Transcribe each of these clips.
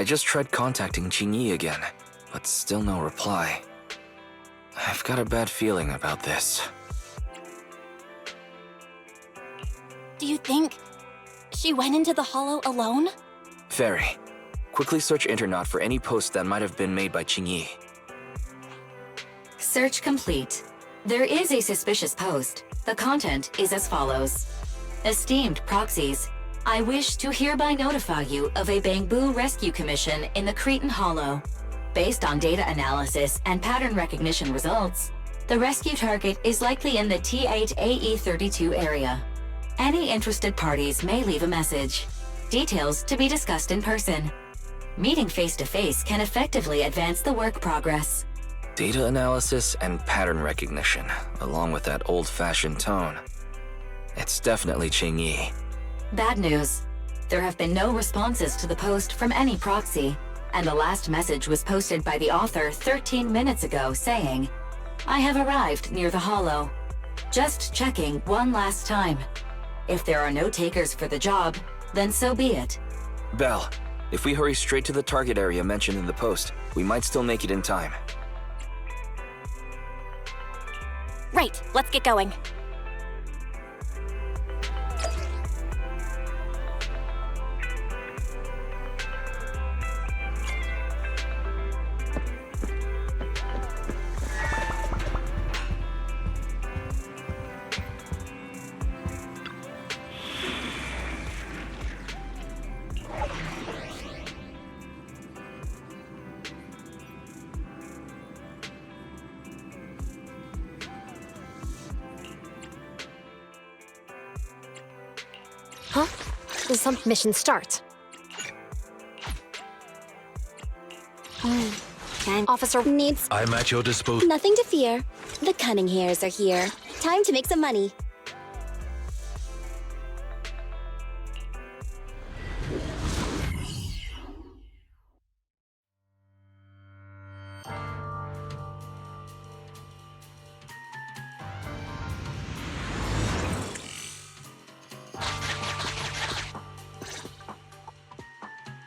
just tried contacting Qingyi again, but still no reply. I've got a bad feeling about this. Do you think she went into the hollow alone? Very. Quickly search Internet for any posts that might have been made by Qingyi. Search complete. There is a suspicious post. The content is as follows. Esteemed proxies, I wish to hereby notify you of a BANGBOO rescue commission in the Cretan Hollow. Based on data analysis and pattern recognition results, the rescue target is likely in the T8AE32 area. Any interested parties may leave a message. Details to be discussed in person. Meeting face-to-face can effectively advance the work progress. Data analysis and pattern recognition, along with that old-fashioned tone. It's definitely Qingyi. Bad news. There have been no responses to the post from any proxy, and the last message was posted by the author 13 minutes ago saying, I have arrived near the hollow. Just checking one last time. If there are no takers for the job, then so be it. Belle, if we hurry straight to the target area mentioned in the post, we might still make it in time. Right, let's get going. Huh? Some mission start. Officer needs... I'm at your disposal. Nothing to fear. The cunning hairs are here. Time to make some money.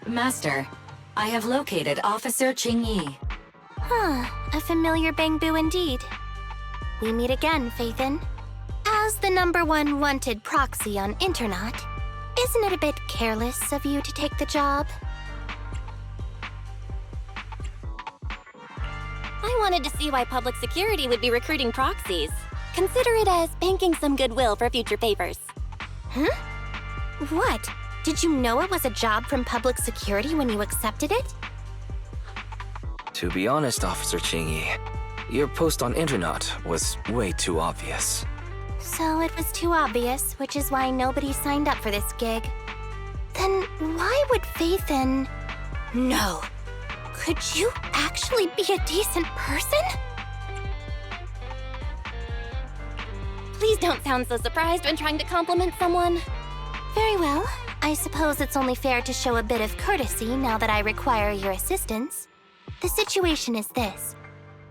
Master, I have located Officer Qingyi. A familiar BANGBOO indeed. We meet again, Faithin. As the #1 wanted proxy on Internet, isn't it a bit careless of you to take the job? I wanted to see why public security would be recruiting proxies. Consider it as banking some goodwill for future favors. Huh? What? Did you know it was a job from public security when you accepted it? To be honest, Officer Qingyi, your post on Internet was way too obvious. So it was too obvious, which is why nobody signed up for this gig. Then why would Faithin... No. Could you actually be a decent person? Please don't sound so surprised when trying to compliment someone. Very well. I suppose it's only fair to show a bit of courtesy now that I require your assistance. The situation is this.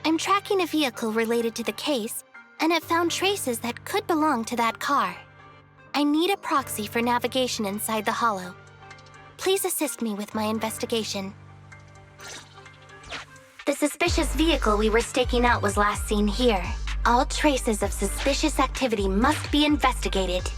I'm tracking a vehicle related to the case, and have found traces that could belong to that car. I need a proxy for navigation inside the hollow. Please assist me with my investigation. The suspicious vehicle we were staking out was last seen here. All traces of suspicious activity must be investigated.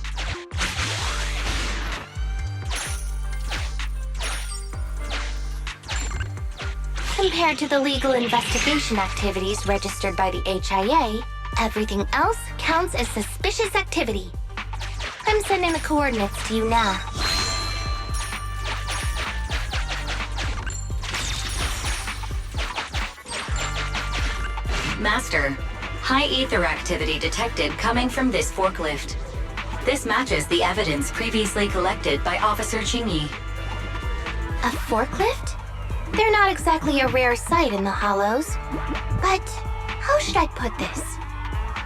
Compared to the legal investigation activities registered by the HIA, everything else counts as suspicious activity. I'm sending the coordinates to you now. Master, high ether activity detected coming from this forklift. This matches the evidence previously collected by Officer Qingyi. A forklift? They're not exactly a rare sight in the hollows. But how should I put this?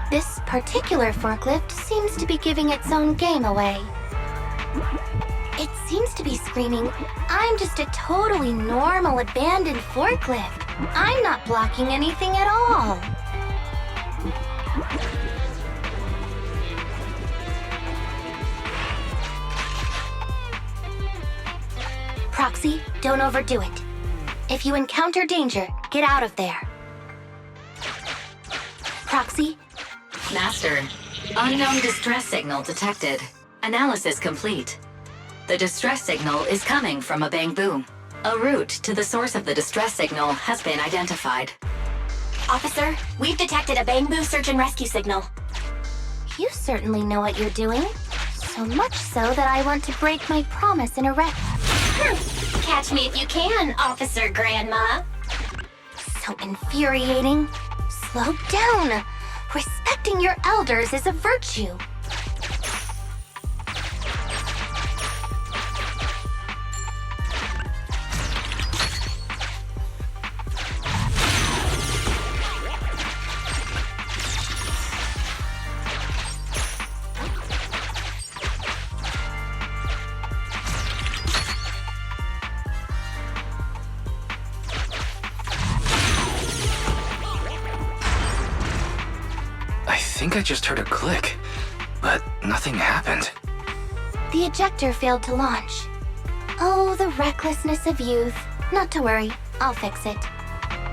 This particular forklift seems to be giving its own game away. It seems to be screaming, I'm just a totally normal abandoned forklift. I'm not blocking anything at all. Proxy, don't overdo it. If you encounter danger, get out of there. Proxy? Master, unknown distress signal detected. Analysis complete. The distress signal is coming from a Bangboo. A route to the source of the distress signal has been identified. Officer, we've detected a Bangboo search and rescue signal. You certainly know what you're doing. So much so that I want to break my promise in a wreck. Catch me if you can, Officer Grandma. So infuriating. Slow down. Respecting your elders is a virtue. I think I just heard a click, but nothing happened. The ejector failed to launch. Oh, the recklessness of youth. Not to worry, I'll fix it.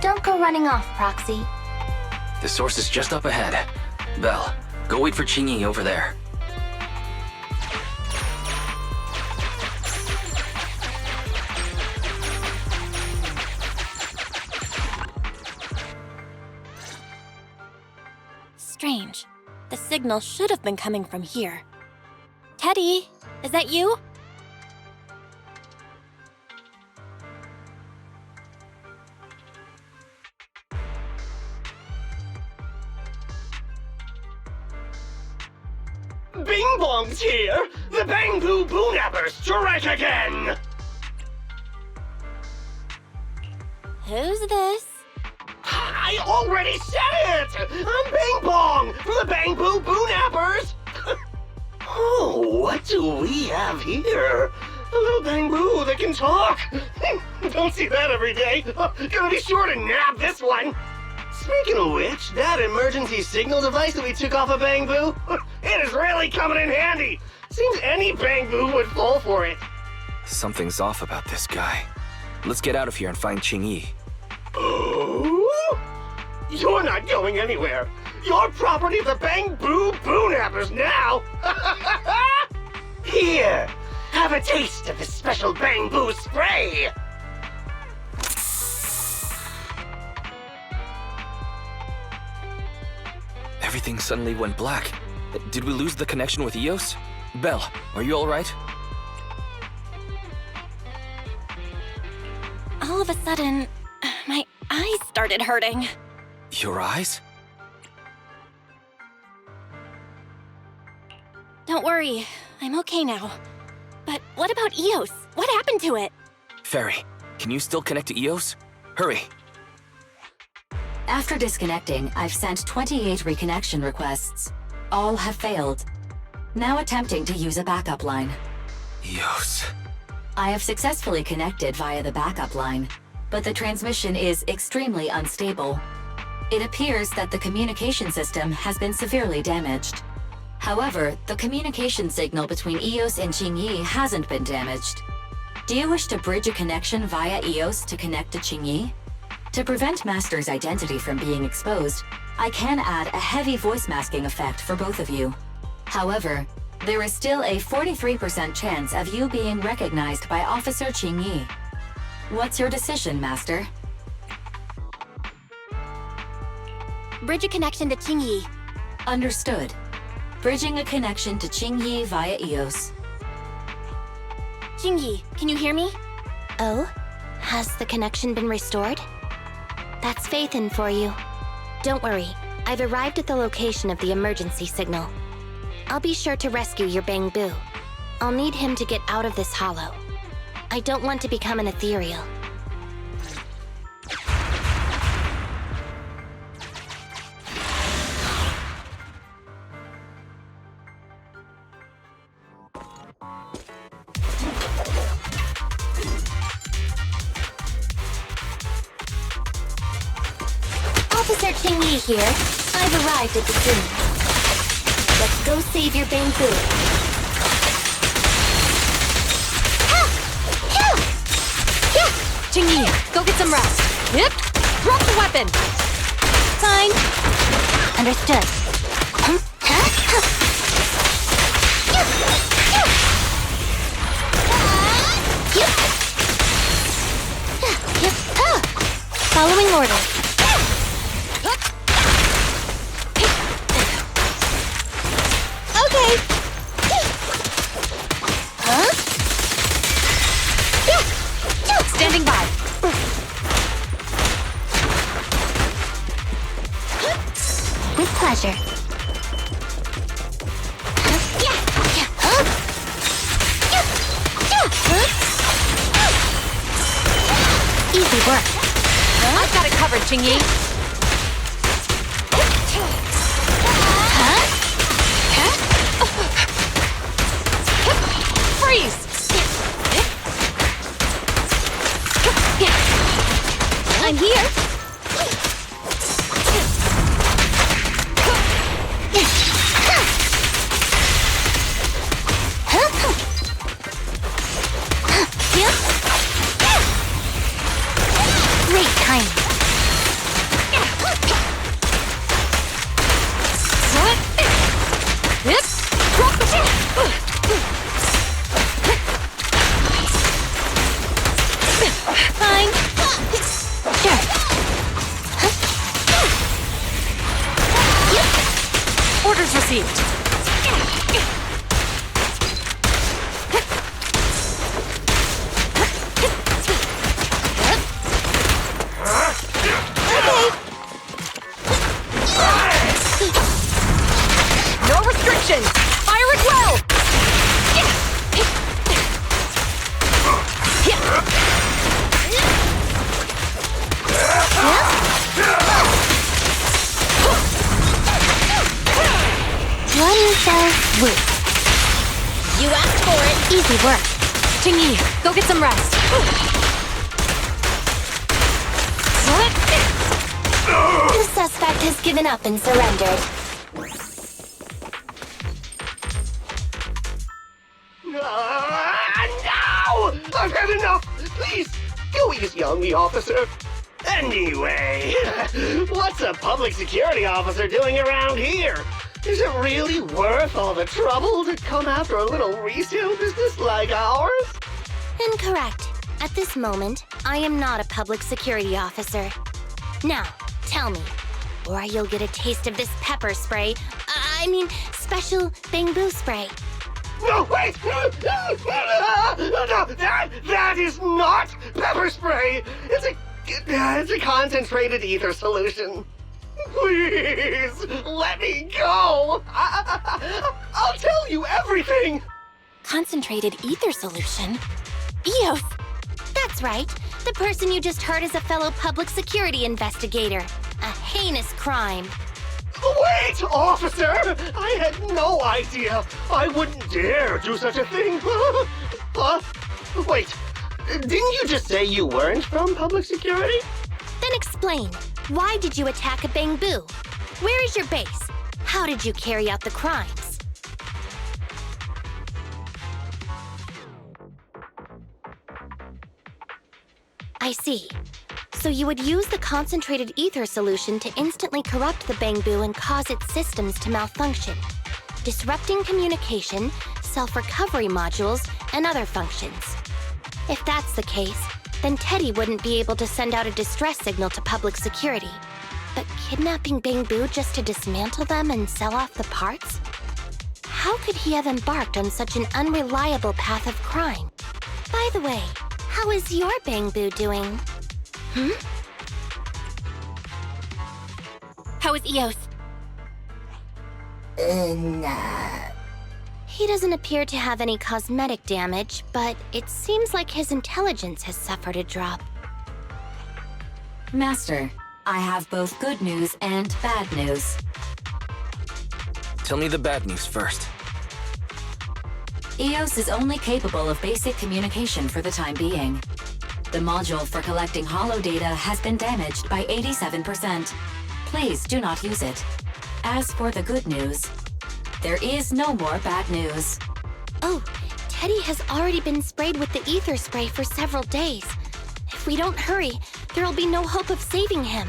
Don't go running off, Proxy. The source is just up ahead. Belle, go wait for Qingyi over there. Strange. The signal should have been coming from here. Teddy, is that you? Bing Bong's here! The Bangboo Boonappers strike again! Who's this? I already said it! I'm Bing Bong from the Bangboo Boonappers! Oh, what do we have here? A little Bangboo that can talk! Don't see that every day! Gonna be sure to nab this one! Speaking of which, that emergency signal device that we took off of Bangboo, it is really coming in handy! Seems any Bangboo would fall for it. Something's off about this guy. Let's get out of here and find Qingyi. Oh? You're not going anywhere. You're property of the Bangboo Boonappers now. Here, have a taste of this special Bangboo spray. Everything suddenly went black. Did we lose the connection with Eos? Belle, are you alright? All of a sudden, my eyes started hurting. Your eyes? Don't worry, I'm okay now. But what about Eos? What happened to it? Fairy, can you still connect to Eos? Hurry! After disconnecting, I've sent 28 reconnection requests. All have failed. Now attempting to use a backup line. Eos. I have successfully connected via the backup line, but the transmission is extremely unstable. It appears that the communication system has been severely damaged. However, the communication signal between Eos and Qingyi hasn't been damaged. Do you wish to bridge a connection via Eos to connect to Qingyi? To prevent Master's identity from being exposed, I can add a heavy voice masking effect for both of you. However, there is still a 43% chance of you being recognized by Officer Qingyi. What's your decision, Master? Bridge a connection to Qingyi. Understood. Bridging a connection to Qingyi via Eos. Qingyi, can you hear me? Oh? Has the connection been restored? That's Faithin for you. Don't worry, I've arrived at the location of the emergency signal. I'll be sure to rescue your Bangboo. I'll need him to get out of this hollow. I don't want to become an ethereal. Officer Qingyi here. I've arrived at the scene. Let's go save your Bangboo. Help! Help! Yeah! Qingyi, go get some rest. Yep. Drop the weapon. Fine. Understood. Following orders. Okay. Standing by. With pleasure. Easy work. I've got it covered, Qingyi. Freeze! I'm here. Great timing. Drop the Fine. Sure. orders received. No restrictions! Fire at will! One fell swoop. You asked for it. Easy work. Qingyi, go get some rest. The suspect has given up and surrendered. No! I've had enough! Please, go easy on me, officer. Anyway, what's a public security officer doing around here? Is it really worth all the trouble to come after a little resale business like ours? Incorrect. At this moment, I am not a public security officer. Now, tell me, or you'll get a taste of this pepper spray. Special BANGBOO spray. No, wait! No, that is not pepper spray! It's a concentrated ether solution. Please, let me go! I'll tell you everything! Concentrated ether solution? Eos! That's right. The person you just heard is a fellow public security investigator. A heinous crime. Wait, officer! I had no idea. I wouldn't dare do such a thing. Huh? Wait, didn't you just say you weren't from public security? Then explain. Why did you attack a BANGBOO? Where is your base? How did you carry out the crimes? I see. So you would use the concentrated ether solution to instantly corrupt the BANGBOO and cause its systems to malfunction, disrupting communication, self-recovery modules, and other functions. If that's the case, then Teddy wouldn't be able to send out a distress signal to public security. But kidnapping BANGBOO just to dismantle them and sell off the parts? How could he have embarked on such an unreliable path of crime? By the way, how is your BANGBOO doing? How is Eos? He doesn't appear to have any cosmetic damage, but it seems like his intelligence has suffered a drop. Master, I have both good news and bad news. Tell me the bad news first. Eos is only capable of basic communication for the time being. The module for collecting holo data has been damaged by 87%. Please do not use it. As for the good news, there is no more bad news. Oh, Teddy has already been sprayed with the ether spray for several days. If If we don't hurry, there'll be no hope of saving him.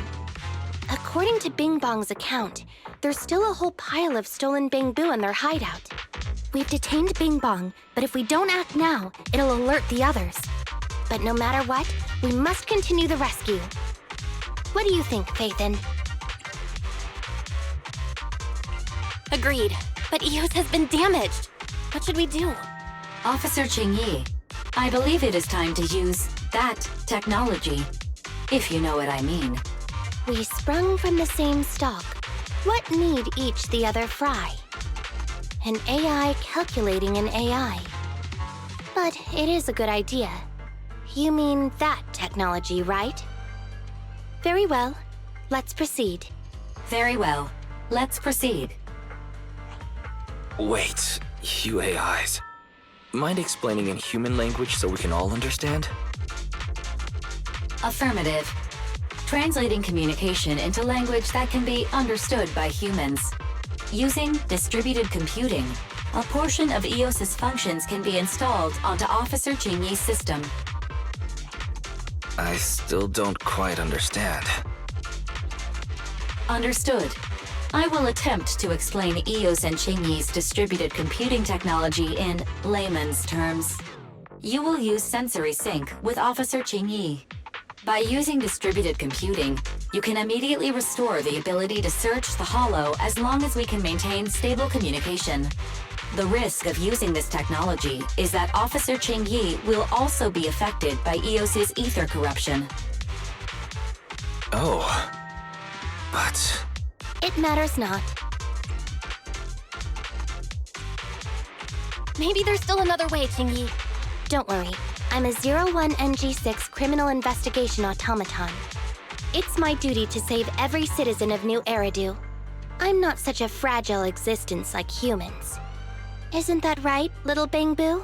According to Bing Bong's account, there's still a whole pile of stolen Bangboo in their hideout. We've detained Bing Bong, but if we don't act now, it'll alert the others. But no matter what, we must continue the rescue. What do you think, Phaethon? Agreed. But Eos has been damaged. What should we do? Officer Qingyi, I believe it is time to use that technology, if you know what I mean. We sprung from the same stalk. What need each the other fry? An AI calculating an AI. But it is a good idea. You mean that technology, right? Very well. Let's proceed. Very well. Let's proceed. Wait, you AIs. Mind explaining in human language so we can all understand? Affirmative. Translating communication into language that can be understood by humans. Using distributed computing, a portion of EOS's functions can be installed onto Officer Qingyi's system. I still don't quite understand. Understood. I will attempt to explain EOS and Qingyi's distributed computing technology in layman's terms. You will use sensory sync with Officer Qingyi. By using distributed computing, you can immediately restore the ability to search the Hollow as long as we can maintain stable communication. The risk of using this technology is that Officer Qingyi will also be affected by EOS's ether corruption. Oh. But... It matters not. Maybe there's still another way, Qingyi. Don't worry. I'm a 01NG6 criminal investigation automaton. It's my duty to save every citizen of New Eridu. I'm not such a fragile existence like humans. Isn't that right, little Bangboo?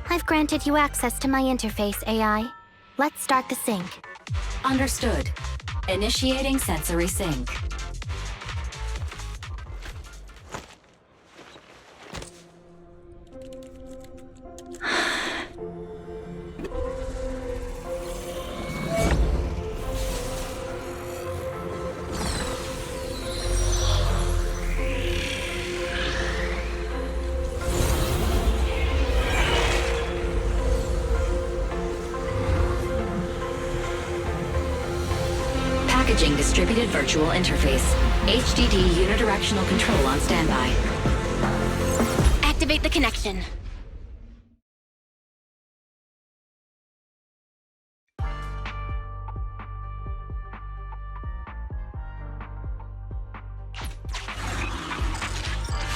I've granted you access to my interface, AI. Let's start the sync. Understood. Initiating sensory sync. Packaging distributed virtual interface. HDD unidirectional control on standby. Activate the connection.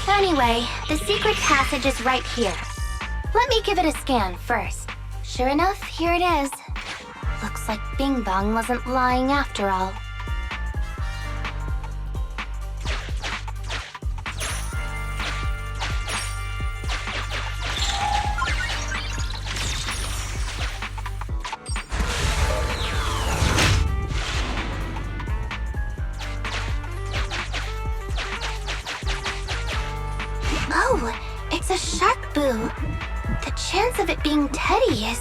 Anyway, the secret passage is right here. Let me give it a scan first. Sure enough, here it is. Looks like Bing Bong wasn't lying after all. Oh, it's a shark boo. The chance of it being Teddy is...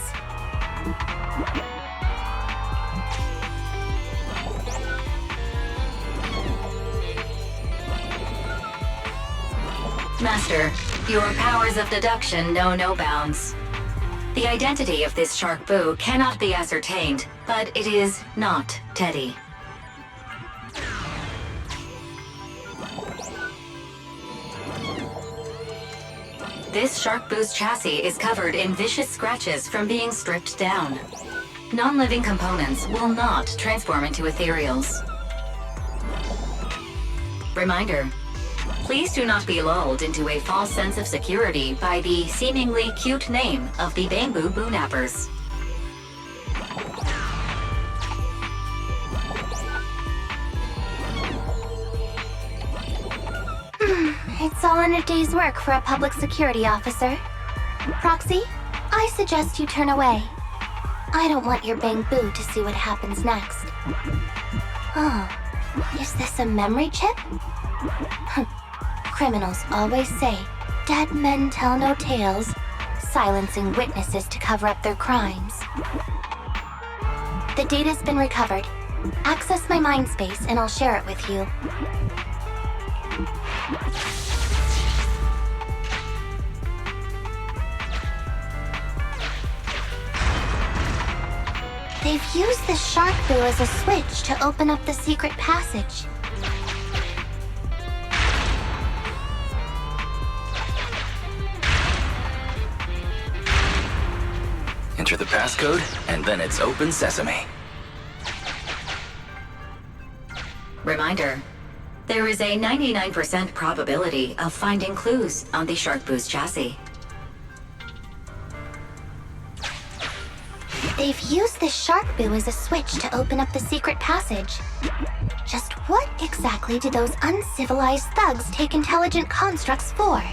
Master, your powers of deduction know no bounds. The identity of this shark boo cannot be ascertained, but it is not Teddy. This shark boo's chassis is covered in vicious scratches from being stripped down. Non-living components will not transform into Etéreos. Reminder. Please do not be lulled into a false sense of security by the seemingly cute name of the BANGBOO Boonappers. It's all in a day's work for a public security officer. Proxy, I suggest you turn away. I don't want your Bangboo to see what happens next. Oh, is this a memory chip? Criminals always say, dead men tell no tales, silencing witnesses to cover up their crimes. The data's been recovered. Access my mind space and I'll share it with you. They've used the shark boo as a switch to open up the secret passage. Enter the passcode, and then it's open sesame. Reminder, there is a 99% probability of finding clues on the shark boo's chassis. They've used the shark boo as a switch to open up the secret passage. Just what exactly do those uncivilized thugs take intelligent constructs for?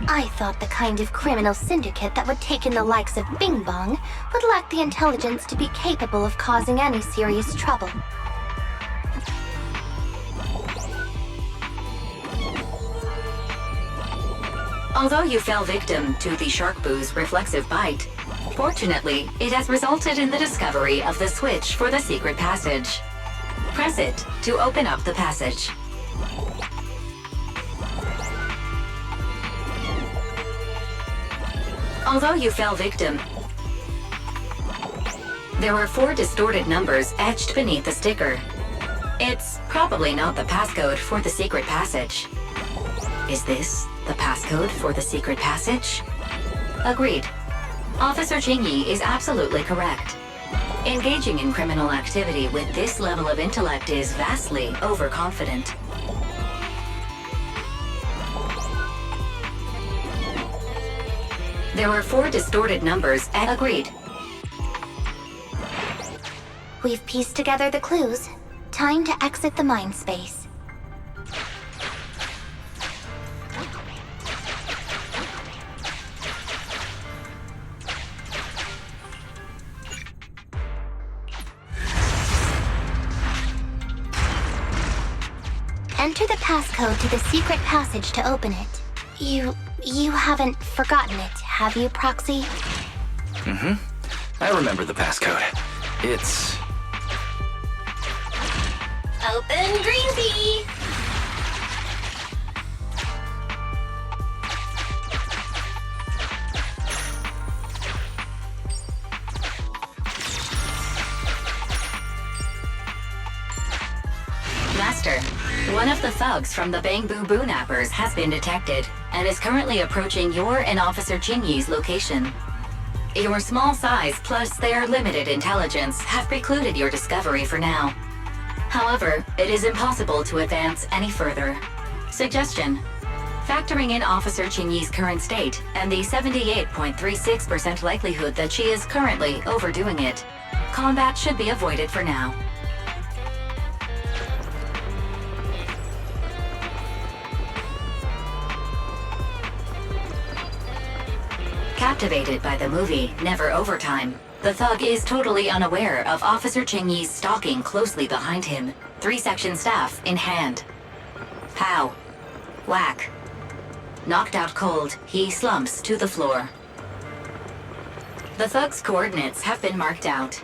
I thought the kind of criminal syndicate that would take in the likes of Bing Bong would lack the intelligence to be capable of causing any serious trouble. Although you fell victim to the shark boo's reflexive bite, fortunately, it has resulted in the discovery of the switch for the secret passage. Press it to open up the passage. Although you fell victim, there were 4 distorted numbers etched beneath the sticker. It's probably not the passcode for the secret passage. Is this the passcode for the secret passage? Agreed. Officer Qingyi is absolutely correct. Engaging in criminal activity with this level of intellect is vastly overconfident. There were 4 distorted numbers and agreed. We've pieced together the clues. Time to exit the mind space. Enter the passcode to the secret passage to open it. You haven't forgotten it, have you, Proxy? Mm-hmm. I remember the passcode. It's... Open green tea! Master, one of the thugs from the BANGBOO Boonappers has been detected and is currently approaching your and Officer Qingyi's location. Your small size plus their limited intelligence have precluded your discovery for now. However, it is impossible to advance any further. Suggestion: factoring in Officer Qingyi's current state and the 78.36% likelihood that she is currently overdoing it, combat should be avoided for now. Captivated by the movie Never Overtime, the thug is totally unaware of Officer Qingyi's stalking closely behind him, 3-section staff in hand. Pow. Whack. Knocked out cold, he slumps to the floor. The thug's coordinates have been marked out.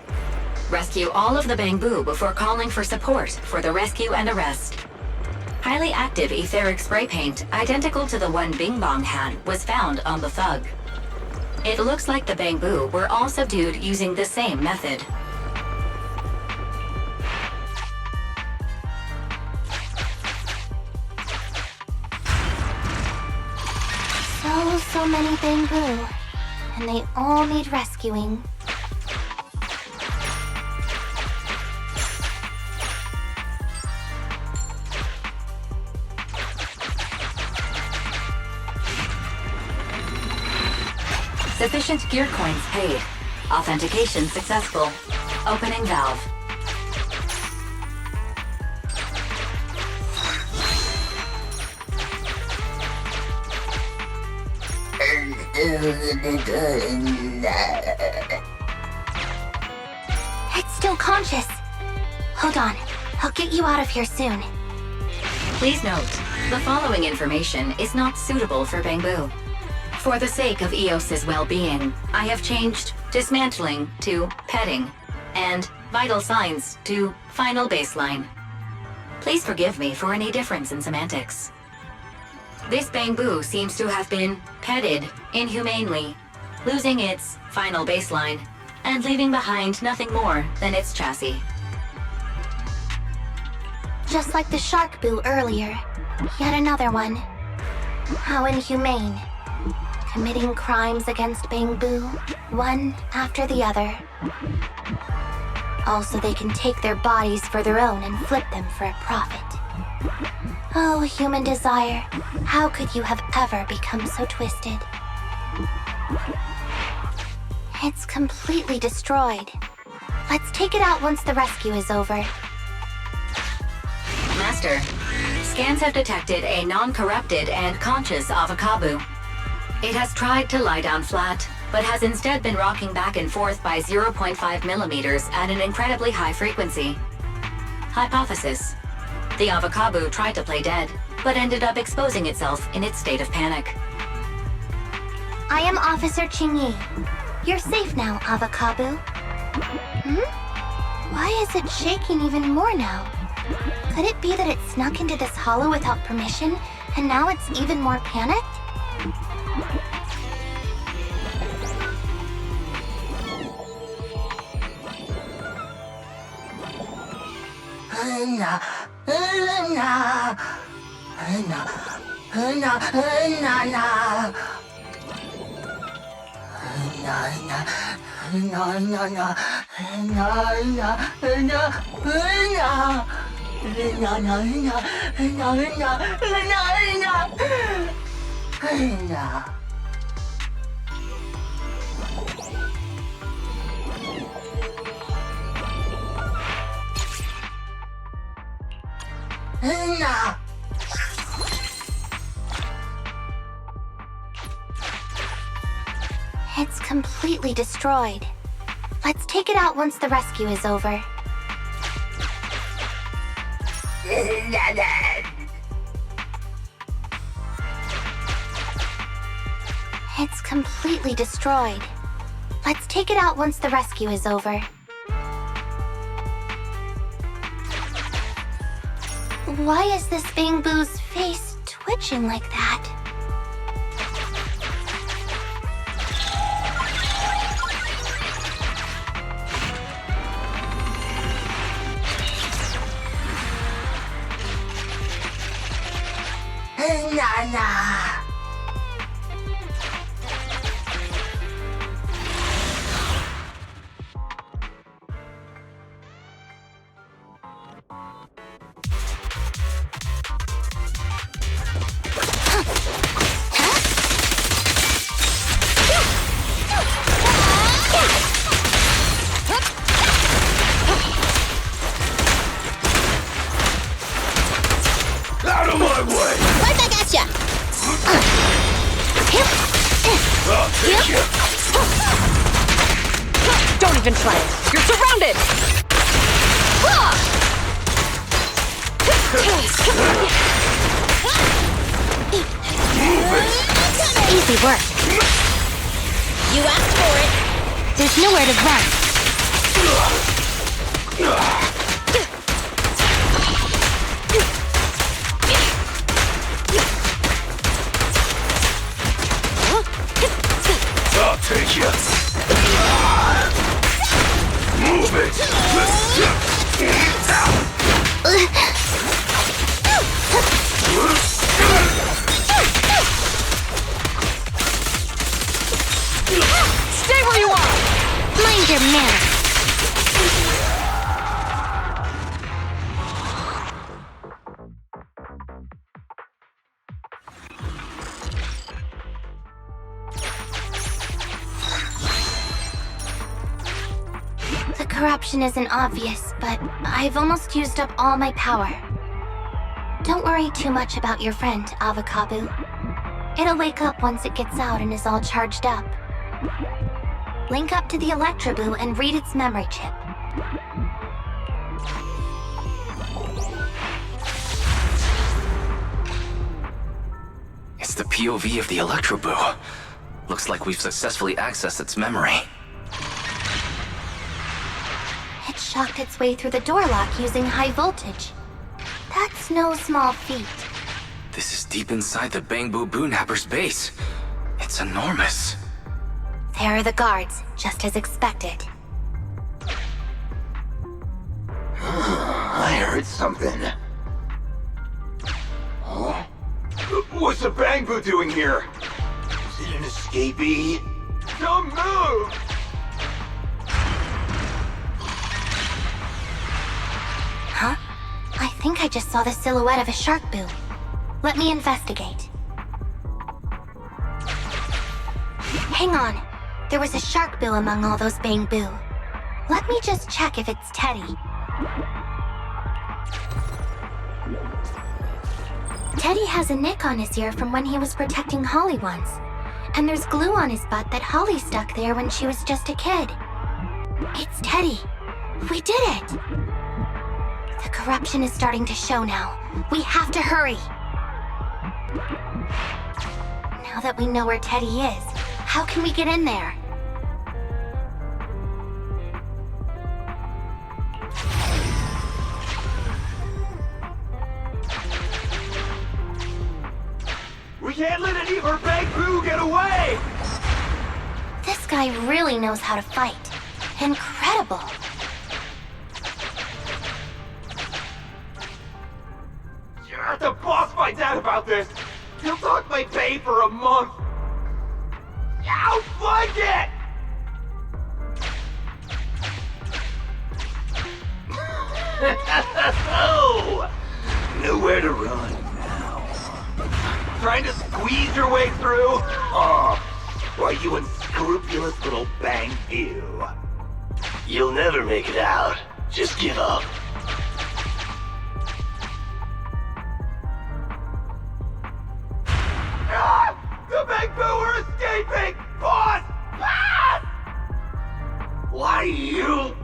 Rescue all of the BANGBOO before calling for support for the rescue and arrest. Highly active etheric spray paint, identical to the one Bing Bong had, was found on the thug. It looks like the BANGBOO were all subdued using the same method. So many BANGBOO, and they all need rescuing. Sufficient gear coins paid. Authentication successful. Opening valve. It's still conscious. Hold on. I'll get you out of here soon. Please note, the following information is not suitable for BANGBOO. For the sake of Eos's well-being, I have changed dismantling to petting, and vital signs to final baseline. Please forgive me for any difference in semantics. This Bangboo seems to have been petted inhumanely, losing its final baseline, and leaving behind nothing more than its chassis. Just like the shark boo earlier. Yet another one. How inhumane. Committing crimes against Bangboo, one after the other. Also, they can take their bodies for their own and flip them for a profit. Oh, human desire, how could you have ever become so twisted? It's completely destroyed. Let's take it out once the rescue is over. Master, scans have detected a non-corrupted and conscious avocado. It has tried to lie down flat, but has instead been rocking back and forth by 0.5 millimeters at an incredibly high frequency. Hypothesis: the avocado tried to play dead, but ended up exposing itself in its state of panic. I am Officer Qingyi. You're safe now, avocado. Why is it shaking even more now? Could it be that it snuck into this hollow without permission, and now it's even more panicked? It's completely destroyed. Let's take it out once the rescue is over. It's completely destroyed. Let's take it out once the rescue is over. Why is this Bangboo's face twitching like that? Out of my way! Right back at ya! I'll take you! Don't even try it! You're surrounded! Move it! Easy work. You asked for it! There's nowhere to run. I'll take you! Move it! Stay where you are! Mind your manners. The corruption isn't obvious, but I've almost used up all my power. Don't worry too much about your friend, Avocado. It'll wake up once it gets out and is all charged up. Link up to the Electroboo and read its memory chip. It's the POV of the Electroboo. Looks like we've successfully accessed its memory. It shocked its way through the door lock using high voltage. That's no small feat. This is deep inside the BANGBOO Boonapper's base. It's enormous. There are the guards, just as expected. I heard something. Huh? What's the BANGBOO doing here? Is it an escapee? Don't move! Huh? I think I just saw the silhouette of a shark boo. Let me investigate. Hang on. There was a shark boo among all those BANGBOO. Let me just check if it's Teddy. Teddy has a nick on his ear from when he was protecting Holly once. And there's glue on his butt that Holly stuck there when she was just a kid. It's Teddy. We did it! The corruption is starting to show now. We have to hurry! Now that we know where Teddy is, how can we get in there? We can't let any of our BANGBOO get away! This guy really knows how to fight. Incredible! Yeah, the boss finds out about this! He'll talk my pay for a month! I'll find it! Oh! Nowhere to run now. Trying to squeeze your way through? Oh, why, you unscrupulous little BANGBOO. You'll never make it out. Just give up. Ah! The BANGBOO are escaping! Boss! Ah! Why, you...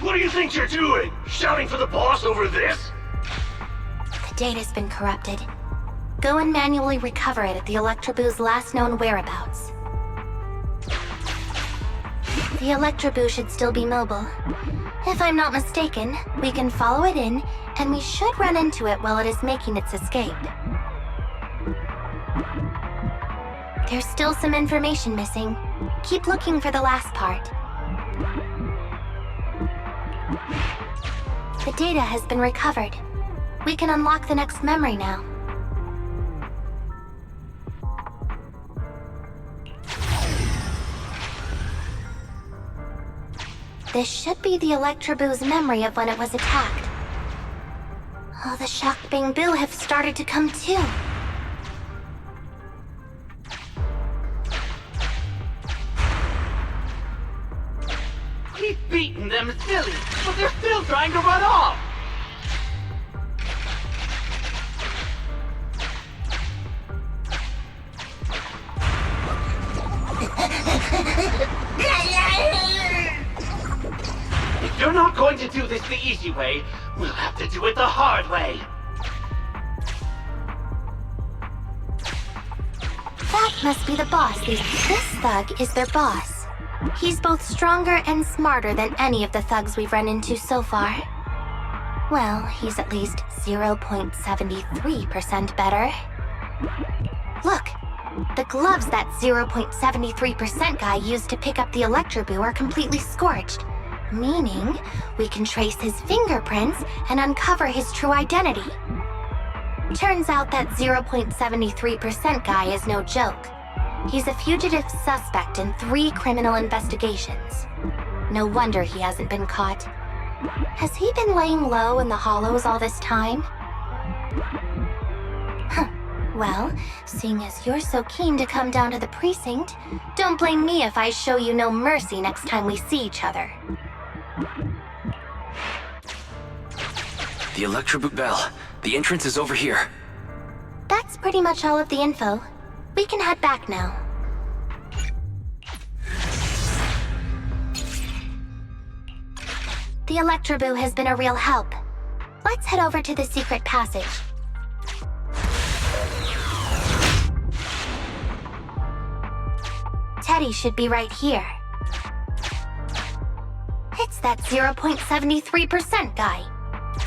What do you think you're doing? Shouting for the boss over this? The data's been corrupted. Go and manually recover it at the Electroboo's last known whereabouts. The Electroboo should still be mobile. If I'm not mistaken, we can follow it in, and we should run into it while it is making its escape. There's still some information missing. Keep looking for the last part. The data has been recovered. We can unlock the next memory now. This should be the Electroboo's memory of when it was attacked. Oh, the shocked BANGBOO have started to come too. He's beaten them silly, but they're still trying to run off! If you're not going to do this the easy way, we'll have to do it the hard way. That must be the boss. This thug is their boss. He's both stronger and smarter than any of the thugs we've run into so far. Well, he's at least 0.73% better. Look, the gloves that 0.73% guy used to pick up the Electroboo are completely scorched, meaning we can trace his fingerprints and uncover his true identity. Turns out that 0.73% guy is no joke. He's a fugitive suspect in 3 criminal investigations. No wonder he hasn't been caught. Has he been laying low in the hollows all this time? Huh. Well, seeing as you're so keen to come down to the precinct, don't blame me if I show you no mercy next time we see each other. The Electroboo bell. The entrance is over here. That's pretty much all of the info. We can head back now. The Electroboo has been a real help. Let's head over to the secret passage. Teddy should be right here. It's that 0.73% guy.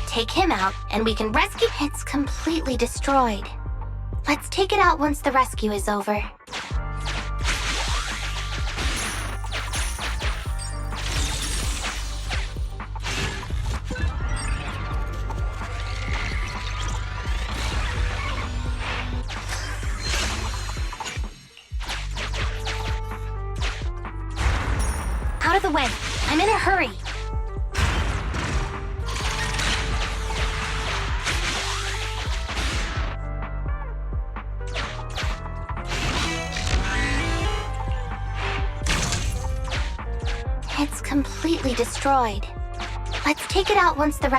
Take him out, and we can rescue. It's completely destroyed. Let's take it out once the rescue is over. Out of the way. I'm in a hurry. It's completely destroyed. Let's take it out once the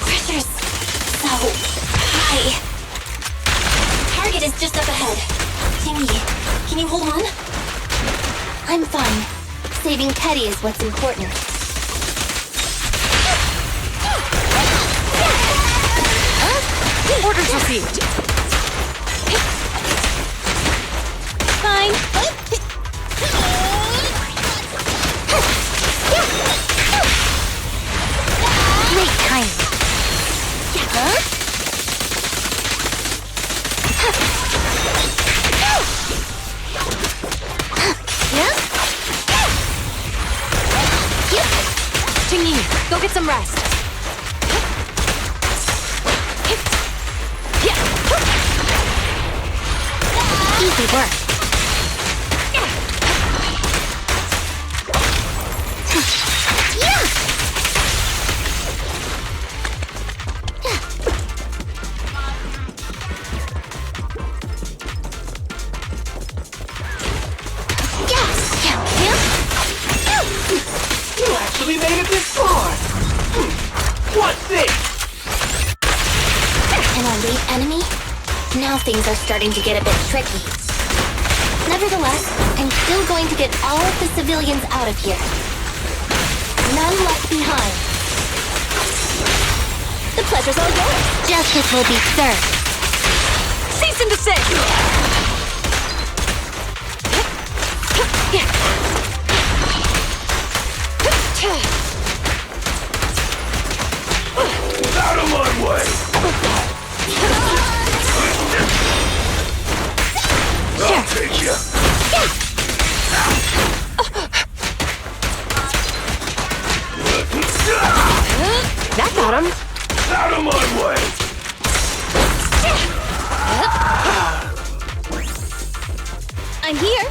Pressure's so high. Target is just up ahead. Qingyi, can you hold on? I'm fine. Saving Teddy is what's important. Orders received. Fine. Great timing. Qingyi, go get some rest. Easy work. You actually made it this far! What's this? An elite enemy? Now things are starting to get a bit tricky. Nevertheless, I'm still going to get all of the civilians out of here. None left behind. The pleasure's all yours. Justice will be served. Cease and desist. Out of my way! I'll take you! That got him. Out of my way! I'm here.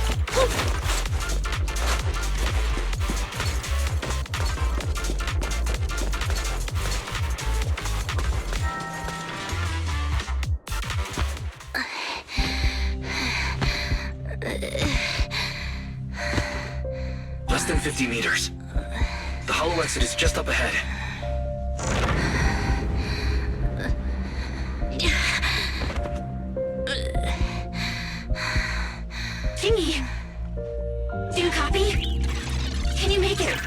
Less than 50 meters. The hollow exit is just up ahead. Qingyi, do you copy? Can you make it?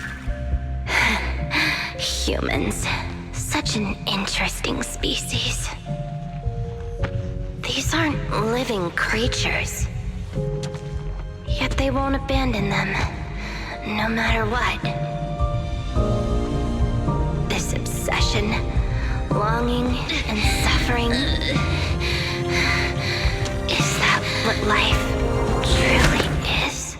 Humans. Such an interesting species. These aren't living creatures. Yet they won't abandon them, no matter what. This obsession, longing, and suffering. Is that what life truly is?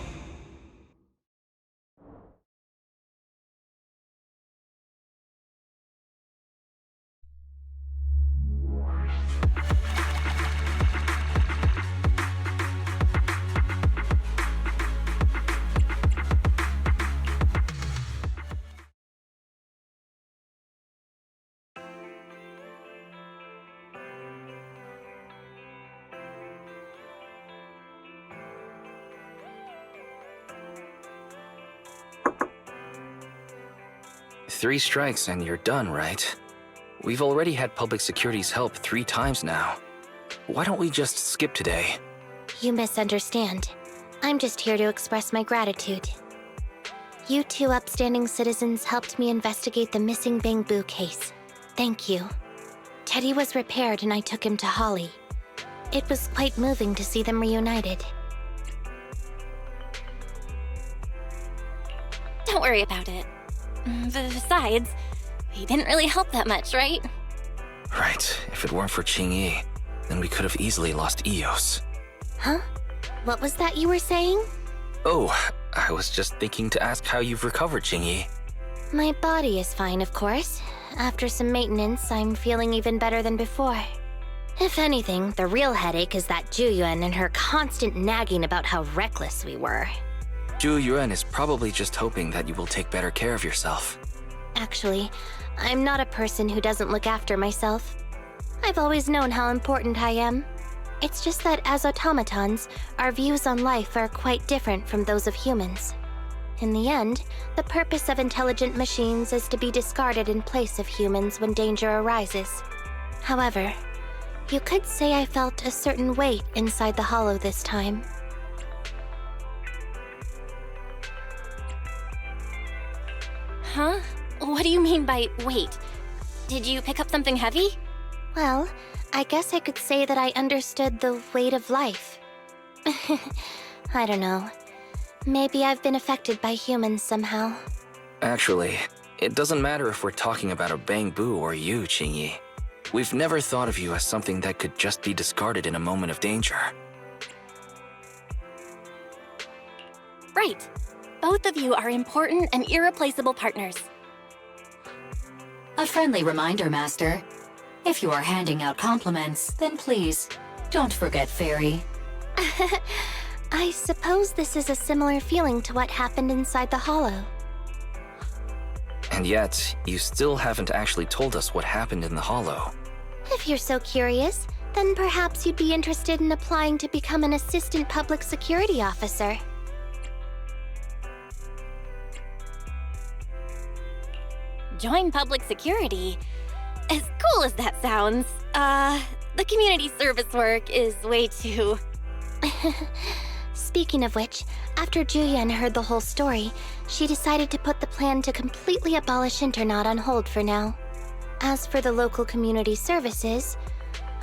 Three strikes and you're done, right? We've already had public security's help 3 times now. Why don't we just skip today? You misunderstand. I'm just here to express my gratitude. You two upstanding citizens helped me investigate the missing Bangboo case. Thank you. Teddy was repaired and I took him to Holly. It was quite moving to see them reunited. Don't worry about it. Besides, he didn't really help that much, right? Right. If it weren't for Qingyi, then we could have easily lost Eos. Huh? What was that you were saying? Oh, I was just thinking to ask how you've recovered, Qingyi. My body is fine, of course. After some maintenance, I'm feeling even better than before. If anything, the real headache is that Juyuan and her constant nagging about how reckless we were. Juyuan is probably just hoping that you will take better care of yourself. Actually, I'm not a person who doesn't look after myself. I've always known how important I am. It's just that as automatons, our views on life are quite different from those of humans. In the end, the purpose of intelligent machines is to be discarded in place of humans when danger arises. However, you could say I felt a certain weight inside the hollow this time. Huh? What do you mean by weight? Did you pick up something heavy? Well, I guess I could say that I understood the weight of life. I don't know. Maybe I've been affected by humans somehow. Actually, it doesn't matter if we're talking about a Bangboo or you, Qingyi. We've never thought of you as something that could just be discarded in a moment of danger. Right. Both of you are important and irreplaceable partners. A friendly reminder, Master. If you are handing out compliments, then please, don't forget Fairy. I suppose this is a similar feeling to what happened inside the hollow. And yet, you still haven't actually told us what happened in the hollow. If you're so curious, then perhaps you'd be interested in applying to become an assistant public security officer. Join public security? As cool as that sounds, the community service work is way too... Speaking of which, after Juyuan heard the whole story, she decided to put the plan to completely abolish Internat on hold for now. As for the local community services,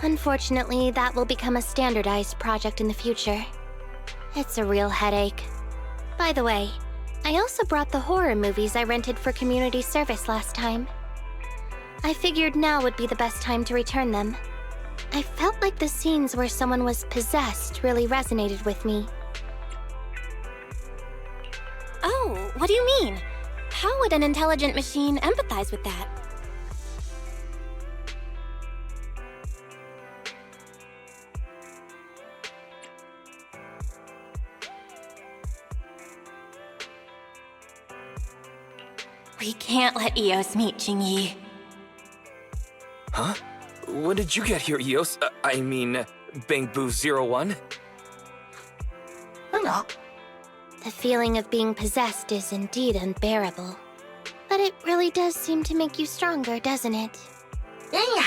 unfortunately, that will become a standardized project in the future. It's a real headache. By the way, I also brought the horror movies I rented for community service last time. I figured now would be the best time to return them. I felt like the scenes where someone was possessed really resonated with me. Oh, what do you mean? How would an intelligent machine empathize with that? We can't let Eos meet Qingyi. Huh? When did you get here, Eos? I mean, Bangboo 01? Hello. The feeling of being possessed is indeed unbearable. But it really does seem to make you stronger, doesn't it? Yeah.